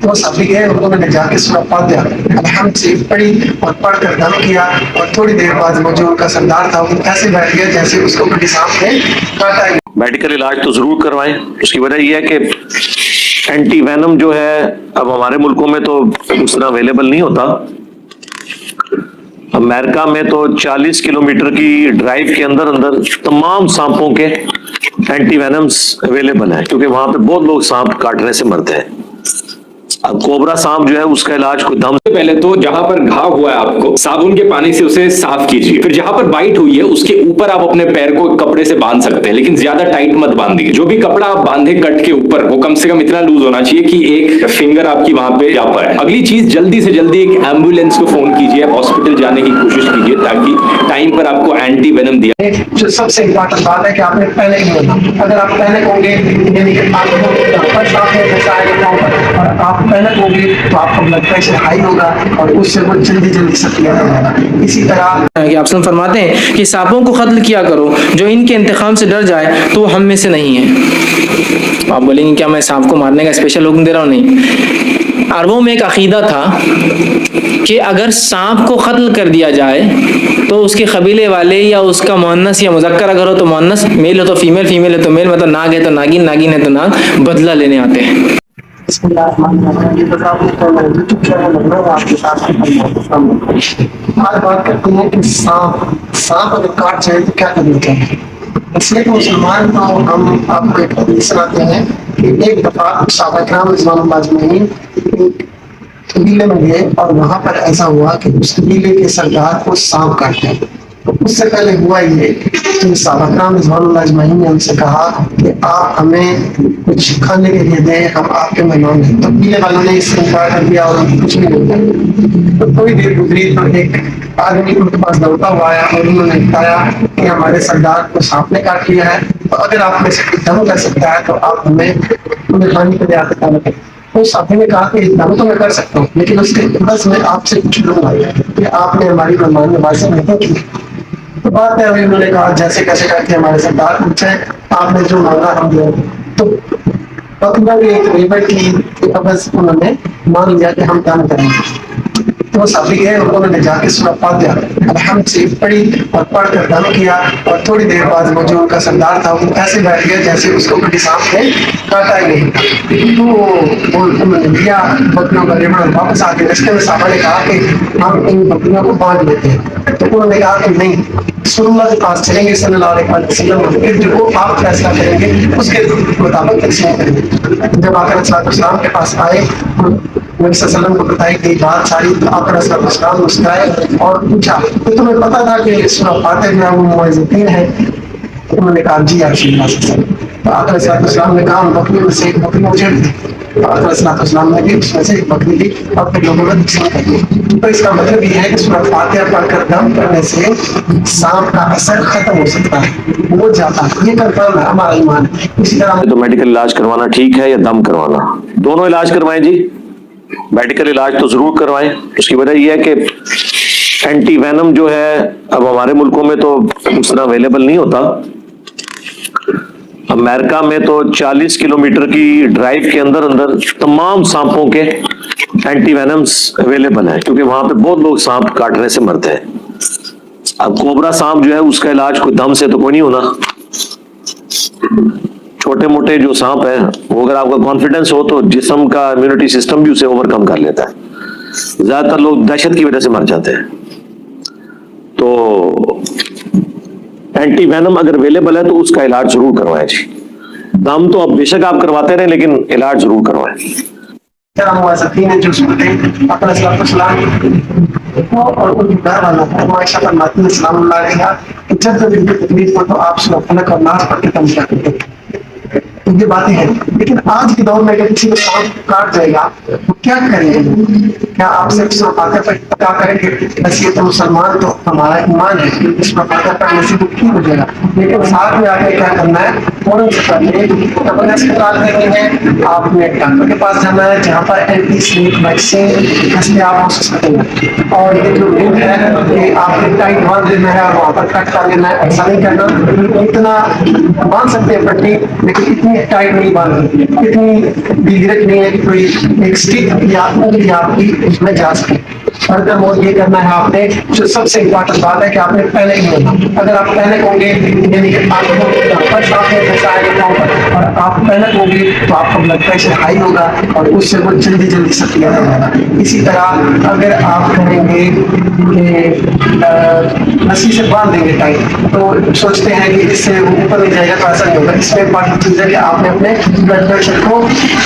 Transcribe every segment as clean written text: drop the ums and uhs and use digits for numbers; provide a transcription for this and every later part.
वो सभी गए, उन्होंने जाके सूरह फातिहा अलहम्द से पढ़ी और पढ़कर दम किया। और थोड़ी देर बाद वो जो उनका सरदार था वो ऐसे बैठ गया जैसे उसको कभी सांप ने काटा ही। मेडिकल इलाज तो जरूर करवाएं। उसकी वजह यह है कि एंटी वेनम जो है अब हमारे मुल्कों में तो उस तरह अवेलेबल नहीं होता। अमेरिका में तो 40 किलोमीटर की ड्राइव के अंदर अंदर तमाम सांपों के एंटी वेनम्स अवेलेबल है, क्योंकि वहां पे बहुत लोग सांप काटने से मरते हैं। अब कोबरा सांप जो है उसका इलाज कोई दम से पहले तो जहां पर घाव हुआ है आपको साबुन के पानी से उसे साफ कीजिए। फिर जहां पर बाइट हुई है उसके ऊपर आप अपने पैर को कपड़े से बांध सकते हैं, लेकिन ज्यादा टाइट मत बांधिए। जो भी कपड़ा आप बांधे कट के ऊपर वो कम से कम इतना लूज होना चाहिए कि एक फिंगर आपकी वहां पे जा पाए। अगली चीज, जल्दी से जल्दी एक एम्बुलेंस को फोन कीजिए, हॉस्पिटल जाने की कोशिश कीजिए ताकि टाइम पर आपको एंटी वेनम दिया। जो सबसे इम्पोर्टेंट बात है कि आपने पहले ही होना, अगर आप पहले होंगे यानी कि और आप पहले होंगे तो आपका ब्लड प्रेशर हाई होगा और उससे वो जल्दी जल्दी सक्रिय होगा। इसी तरह कि आप फरमाते हैं कि सांपों को कत्ल किया करो, जो इनके इंतकाम से डर जाए तो वो हम में से नहीं है। आप बोलेंगे क्या मैं सांप को मारने का स्पेशल हुक्म दे रहा हूँ? नहीं। अरबों में एक अकीदा था कि अगर सांप को कत्ल कर दिया जाए तो उसके कबीले वाले या उसका मुअन्नस या मुज़क्कर अगर हो तो मुअन्नस, मेल हो तो फीमेल, फीमेल है तो मेल, मतलब नाग है तो नागिन, नागिन है तो नाग, बदला लेने आते हैं। आज बात करते हैं कि सांप अगर काट जाए तो क्या करना चाहिए। इसलिए मुसलमान को हम आपको एक हदीस सुनाते हैं कि एक दफा सहाबा किराम रिज़वानुल्लाह अजमईन कबीले में गए और वहां पर ऐसा हुआ कि उस कबीले के सरदार को सांप काट गया। तो उससे पहले हुआ ये कि सहाबा किराम रिज़वानुल्लाह अजमईन ने उनसे कहा कि आप हमें कुछ खाने के लिए दें, हम आपके मेहमान हैं। तो कबीले वालों ने इससे इनकार कर दिया और कुछ भी नहीं दिया। तो थोड़ी देर गुजरी तो एक आदमी उनके पास दौड़ता हुआ आया और उन्होंने बताया कि हमारे सरदार को सांप ने काट लिया है, तो अगर आप में से दम कर सकता है तो आप हमें मेहमानी के लिए आते करें। तो साथी ने कहा कि दम तो मैं कर सकता हूँ, लेकिन उसके बस मैं आपसे कुछ लूंगा कि आपने हमारी मेहमान नवाजी नहीं की। तो बात है, अभी उन्होंने कहा जैसे कैसे करके हमारे सरदार पूछे, आपने जो मांगा हम दिया। तो पकड़ा भी एक रिवर की बस उन्होंने मान लिया कि हम काम करेंगे। तो सभी गए, उन्होंने जाके सूरह फातिहा अलहम्द से पढ़ी और पढ़कर दम किया। और थोड़ी देर बाद वो जो उनका सरदार था वो ऐसे बैठ गया जैसे उसको कभी सांप ने काटा ही नहीं। तो वो उन्होंने दिया बकरियों का रिबन, वापस आके रास्ते में साहबा ने कहा कि हम इन बकरियों को बांध लेते हैं। तो उन्होंने कहा कि नहीं, रसूलुल्लाह के पास चलेंगे सल्लल्लाहु अलैहि वसल्लम, फिर जो वो आप फैसला करेंगे उसके मुताबिक तकसीम करेंगे। जब आकर सल्लल्लाहु के पास आए नबी सल्लल्लाहु को बताई गई बात सारी, तो आकर सल्लल्लाहु मुस्कुराए और पूछा तो तुम्हें पता था कि सूरह फातिहा में वो मुअज़्ज़िन है? उन्होंने कहा जी आप तो आकर सल्लल्लाहु ने कहा बकरी में से एक बकरी मुझे दी। तो आकर सल्लल्लाहु ने भी उसमें से एक बकरी दी और फिर लोगों ने तकसीम कर दी। तो इसका मतलब ये है कि सूरह फातिहा पढ़कर दम करने से सांप का असर खत्म हो सकता है, वो जाता है। ये कंफर्म है, हमारा ईमान है। इसी तरह तो मेडिकल इलाज करवाना ठीक है या दम करवाना? दोनों इलाज करवाएं जी। मेडिकल इलाज तो जरूर करवाएं। उसकी वजह यह है कि एंटी वेनम जो है अब हमारे मुल्कों में तो उस तरह अवेलेबल नहीं होता। अमेरिका में तो 40 किलोमीटर की ड्राइव के अंदर अंदर तमाम सांपों के एंटी वेनम्स अवेलेबल है, क्योंकि वहां पे बहुत लोग सांप काटने से मरते हैं। अब कोबरा सांप जो है उसका इलाज कोई दम से तो कोई नहीं होना। छोटे मोटे जो सांप है वो अगर आपका कॉन्फिडेंस हो तो जिस्म का इम्यूनिटी सिस्टम भी उसे ओवरकम कर लेता है। ज्यादातर लोग दहशत की वजह से मर जाते हैं। तो एंटी वेनम अगर अवेलेबल है तो उसका इलाज जरूर करवाएं जी। दम तो अब बेशक आप करवाते रहे, लेकिन इलाज जरूर करवाएं। जो सुनते अपना सलाम और उनके घर वालों को आयशा फरमाती है सलामुल्लाह अलैहा कि जब जब इनकी तकलीफ हो तो आप सूरह फलक और नास पढ़ के कम किया करते। ये बातें हैं, लेकिन आज के दौर में अगर किसी को सांप काट जाएगा तो क्या करेंगे? क्या आप सिर्फ सूरह फातिहा पर क्या करेंगे? बस ये तो मुसलमान तो हमारा ईमान है कि सूरह फातिहा पढ़ने से तो ठीक हो जाएगा, लेकिन साथ में आके क्या करना है? फौरन से पहले अपने अस्पताल करनी है, आपने डॉक्टर के पास जाना है जहाँ पर एंटी स्नेक वैक्सीन दस्तयाब हो सकते हैं। और ये जो लिंक है कि आपने टाइट बांध देना है और वहाँ पर कट कर लेना है, ऐसा नहीं करना। इतना बांध सकते हैं पट्टी, लेकिन इतनी टाइट नहीं बांधनी। इतनी डिग्रेड नहीं है कि कोई एक स्टिक या उंगली आपकी उसमें जा सके। फर्दर मोर ये करना है आपने, जो सबसे इम्पोर्टेंट बात है कि आपने पैनिक नहीं होना। अगर आप पैनिक होंगे यानी कि आपको फर्स्ट आपने फंसा है और आप पैनिक होंगे तो आपका ब्लड प्रेशर हाई होगा और उससे वो जल्दी जल्दी सक्रिय हो जाएगा। इसी तरह अगर आप करेंगे रस्सी से बांध देंगे टाइट तो सोचते हैं कि इससे ऊपर नहीं जाएगा तो ऐसा नहीं होगा। इसमें इम्पोर्टेंट चीज़ है कि आपने अपने ब्लड प्रेशर को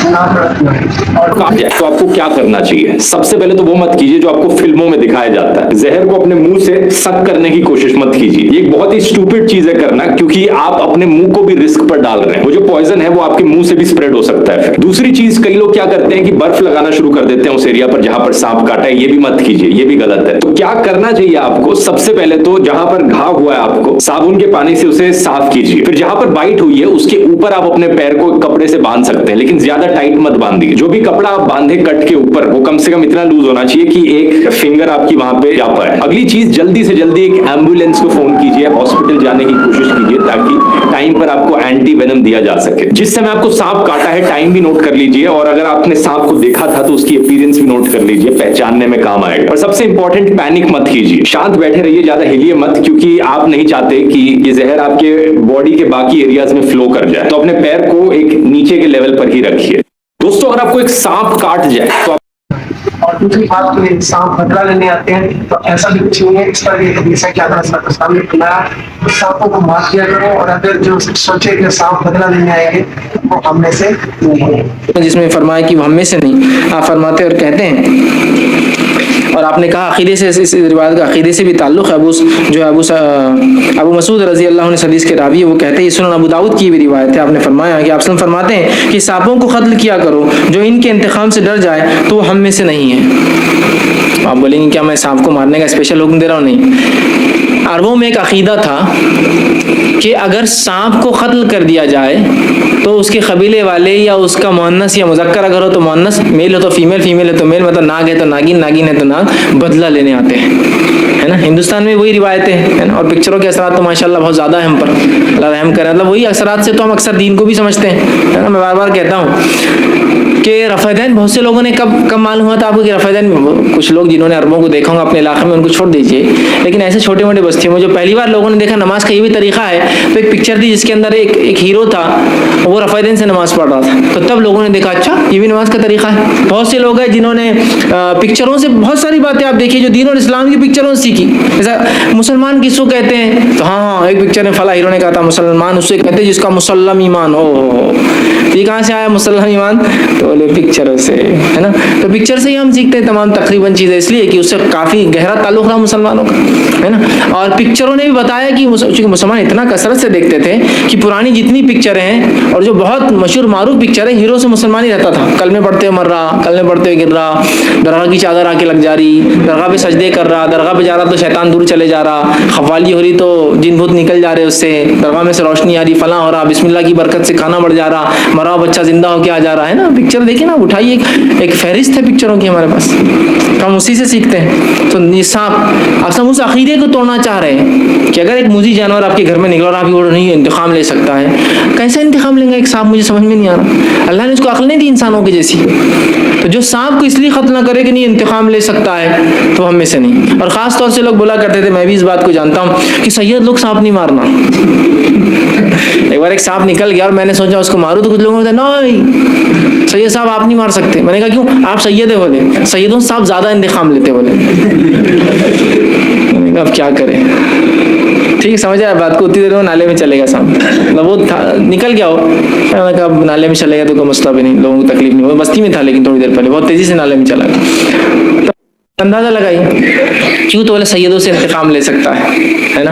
नाप रखना है। और तो आपको क्या करना चाहिए? सबसे पहले तो वो मत कीजिए जो आपको फिल्मों में दिखाया जाता है। जहर को अपने मुंह से सक करने की कोशिश मत कीजिए, ये एक बहुत ही स्टूपिड चीज है करना, क्योंकि आप अपने मुंह को भी रिस्क पर डाल रहे हैं। वो जो पॉइजन है वो आपके मुंह से भी स्प्रेड हो सकता है। फिर दूसरी चीज, कई लोग क्या करते हैं कि बर्फ लगाना शुरू कर देते हैं उस एरिया पर जहां पर सांप काटा है। ये भी मत कीजिए, ये भी गलत है। तो क्या करना चाहिए आपको? सबसे पहले तो जहां पर घाव हुआ है आपको साबुन के पानी से उसे साफ कीजिए। फिर जहां पर बाइट हुई है उसके ऊपर आप अपने पैर को कपड़े से बांध सकते हैं, लेकिन ज्यादा टाइट मत बांधिए। जो भी कपड़ा आप बांधे कट के ऊपर वो कम से कम इतना लूज होना चाहिए कि एक फिंगर आपकी वहां पे जा पाए। अगली चीज, जल्दी से जल्दी एक एम्बुलेंस को फोन कीजिए, हॉस्पिटल जाने की कोशिश कीजिए ताकि टाइम पर आपको एंटी वेनम दिया जा सके। जिस समय आपको सांप काटा है टाइम भी नोट कर लीजिए, और अगर आपने सांप को देखा था तो उसकी अपीयरेंस भी नोट कर लीजिए, पहचानने में काम आएगा। और सबसे इंपॉर्टेंट, पैनिक मत कीजिए, शांत बैठे रहिए, ज्यादा हिलिए मत, क्योंकि आप नहीं चाहते कि ये जहर आपके बॉडी के बाकी एरियाज में फ्लो कर जाए। तो अपने पैर को एक नीचे के लेवल पर ही रखिए। दोस्तों, अगर आपको एक सांप काट जाए तो और दूसरी बात तो ये सांप बदला लेने आते हैं तो ऐसा भी कुछ नहीं है। इस पर एक हमेशा क्या था सामने खुलाया तो सांपों को मार दिया करो, और अगर जो सोचे कि सांप बदला लेने आएंगे वो हम में से नहीं है। जिसमें फरमाया कि वो हम में से नहीं, आप फरमाते और कहते हैं। और आपने कहा अकीदे से, इस रिवायत का अकीदे से भी ताल्लुक़ है। अबू मसूद रजी अल्लाह ने हदीस के रावी है, वो कहते हैं, सुनन अबू दाऊद की भी रिवायत है, आपने फरमाया कि आप फरमाते हैं कि सांपों को कत्ल किया करो, जो इनके इंतकाम से डर जाए तो वो हम में से नहीं है। आप बोलेंगे क्या मैं सांप को मारने का स्पेशल हुक्म दे रहा हूँ? नहीं। अरबों में एक अकीदा था कि अगर सांप को कत्ल कर दिया जाए तो उसके कबीले वाले या उसका मुअन्नस या मुज़क्कर अगर हो तो मुअन्नस, मेल हो तो फीमेल, फीमेल है तो मेल, मतलब नाग है तो नागिन, नागिन है तो नाग, बदला लेने आते हैं, है ना। हिंदुस्तान में वही रिवायतें हैं, है ना। और पिक्चरों के असरात तो माशाल्लाह बहुत ज़्यादा है हम पर, अल्लाह रहम करे। मतलब वही असरात से तो हम अक्सर दीन को भी समझते हैं, है ना। मैं बार बार कहता हूँ कि रफ़ैदैन बहुत से लोगों ने कब मालूम हुआ था आपको कि रफ़ैदैन, कुछ लोग जिन्होंने अरबों को देखा होगा अपने इलाके में उनको छोड़ दीजिए, लेकिन ऐसे छोटे मोटे बस्तियों में जो पहली बार लोगों ने देखा नमाज का ये भी तरीका है, तो एक पिक्चर थी जिसके अंदर एक हीरो था, वो रफ़ैदैन से नमाज पढ़ रहा था, तो तब लोगों ने देखा अच्छा ये भी नमाज का तरीका है। बहुत से लोग हैं जिन्होंने पिक्चरों से बहुत सारी बातें आप देखिए जो दीन और इस्लाम की पिक्चरों से सीखी। ऐसा मुसलमान किसको कहते हैं? तो हाँ, एक पिक्चर में फला हीरो ने कहा था मुसलमान उससे कहते हैं जिसका मुसल्लम ईमान हो। ये कहाँ से आया मुसल्लम ईमान? तो बोले पिक्चरों से, है ना। तो पिक्चर से ही हम सीखते हैं तमाम तकरीबन चीज़ें, इसलिए कि उससे काफ़ी गहरा ताल्लुक़ रहा मुसलमानों का, है ना। और पिक्चरों ने भी बताया कि चूँकि मुसलमान इतना कसरत से देखते थे कि पुरानी जितनी पिक्चरें हैं और जो बहुत मशहूर मारूफ पिक्चर है, हीरो से मुसलमान ही रहता था। कलमे पढ़ते हुए मर रहा, कलमे पढ़ते हुए गिर रहा, दरगाह की चादर आके लग जा रही, दरगाह पे सजदे कर रहा, दरगाह पे जा रहा तो शैतान दूर चले जा रहा, खवाली हो रही तो जिन भूत निकल जा रहे उससे, दरगाह में से रोशनी आ रही, फला हो रहा, बिस्मिल्लाह की बरकत से खाना बढ़ जा रहा, मरा हुआ बच्चा जिंदा होके आ जा रहा, है ना। पिक्चर देखिए ना, उठाइए, एक फहरिस्त है पिक्चरों की हमारे पास, हम उसी से सीखते हैं। तो ये सांप, आप सब उस अकीदे को तोड़ना चाह रहे हैं कि अगर एक मुजी जानवर आपके घर में निकला और आप वो नहीं इंतकाम ले सकता है, कैसे इंतकाम लेंगे एक सांप? मुझे समझ में नहीं आ रहा। अल्लाह ने उसको अक्ल नहीं दी इंसानों की जैसी। तो जो सांप को इसलिए खत्म ना करे कि नहीं इंतकाम ले सकता है, तो हम में से नहीं। और ख़ास तौर से लोग बोला करते थे, मैं भी इस बात को जानता हूँ, कि सैयद लोग सांप नहीं मारना। एक बार एक सांप निकल गया और मैंने सोचा उसको मारूं, तो कुछ लोगों ने कहा नहीं सैयद साहब आप नहीं मार सकते। मैंने कहा क्यों? आप सैयद है बोले, सैयदों साहब ज़्यादा इंतकाम लेते बोले। मैंने कहा अब क्या करें, ठीक समझ आया बात को। उतनी देर में नाले में चलेगा सांप, मतलब वो निकल गया हो, मैंने कहा नाले में चलेगा तो कोई मसला भी नहीं, लोगों को तकलीफ नहीं। वो बस्ती में था लेकिन थोड़ी देर पहले बहुत तेज़ी से नाले में चला गया। अंदाज़ा लगाइए क्यों? तो बोले सैयदों से इंतकाम ले सकता है ना।